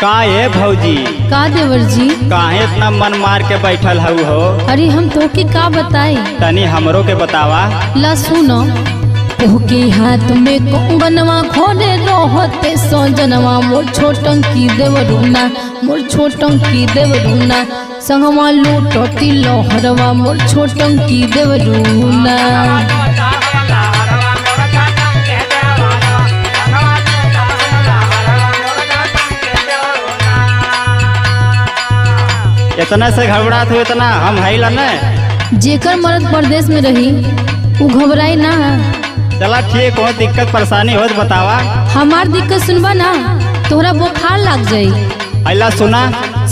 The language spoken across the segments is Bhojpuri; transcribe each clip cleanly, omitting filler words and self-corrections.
का है भौजी? का देवर जी? काहे इतना मन मार के बैठल हऊ हो? अरे हम तोके का बताई? तनी हमरो के बतावा। ला सुनो, तोके हाथ में कंगनवा खोले रहते सजनवा मोर छोटन की देवरुना, मोर छोटन की देवरुना संगवा लूटती लहरवा मोर छोटन की देवरुना। इतना से घबरात हो इतना हम है ला न? जेकर मर्द प्रदेश में रही वो घबराई ना। चला ठीक हो, दिक्कत परेशानी हो तो बतावा। हमार दिक्कत सुनबा ना तोहरा बुखार लग जाई। अल्लाह सुना।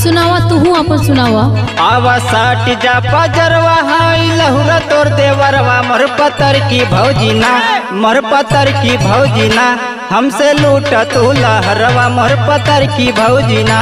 सुनावा तू अपन सुनावा। आवा साट जा पजरवा हाई लहुरा तोर देवरवा मोर पतर की भौजीना, मोर पतर की भौजीना हमसे लूट तू लहरवा मोर पतर की भौजीना।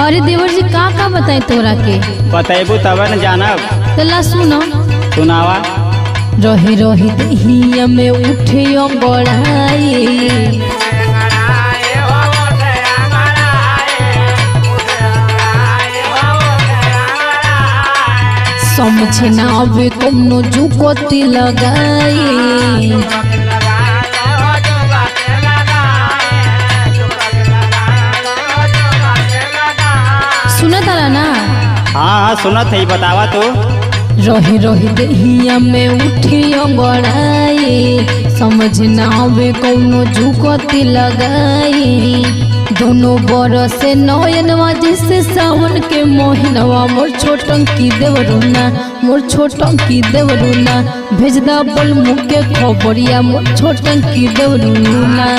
अरे देवर जी का बताए तोरा के? बतेबू तब न जानब। तला सुनो। सुनावा। रही रही दहिया में उठे अंगड़ाई, समझे ना अबे कोनो जुकोती लगाई। सुना तारा ना? हाँ सुनत है, बतावा तो। रही रही दहिया में उठी अंगड़ाई, समझ ना आवे कौनो झुकती लगाई। दोनों बरसे नयनवा जैसे सावन के मोहनवा मोर छोटन की देवरुना, मोर छोटन की देवरुना भेजदा बोल मुँह के खबरिया मोर छोटन की देवरुना।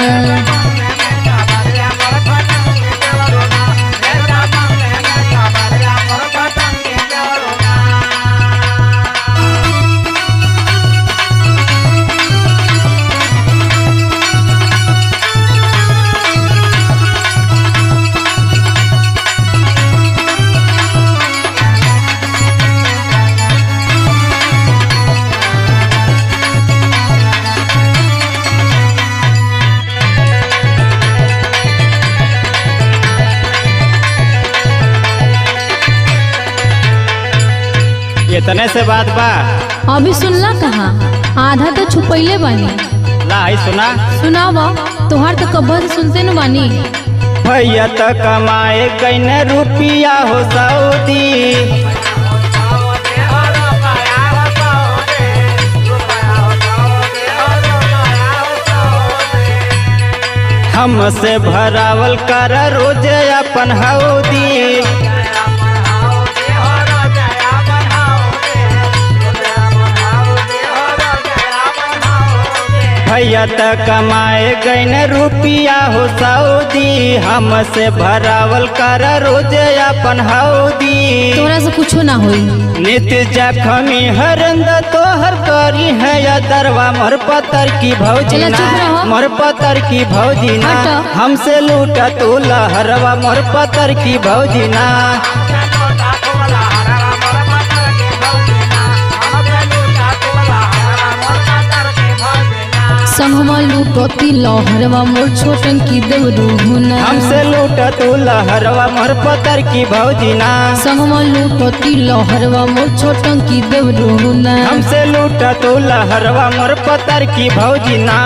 इतने से बात बा? अभी सुनला कहाँ, आधा तो छुपैले बानी। ला है सुना। सुनावा। तोहार तो कब्बा से सुनते न बानी। भैया तो कमाए कईने रुपिया हो सऊदी, हमसे भरावल कर रोजे अपन हौदी। भैया तो कमाए गईन रुपिया हो सऊदी, हमसे भरावल कर रोजे अपन हौदी। तोरा से कुछो ना होई। नित्य जखमी हरंद तोहर करी है या दरवा मोर पतर की भौजीना, मोर पतर की भौजीना हमसे लूटा तू लहरवा मोर पतर की भौजीना। संगमा लूटती लहरवा मोर छोटन की देवरुना, हमसे लूटा तू लहरवा मोर पतर की भौजीना। संगमा लूटती लहरवा मोर छोटन की देवरुना, हमसे लूटा तू लहरवा मोर पतर की भौजीना।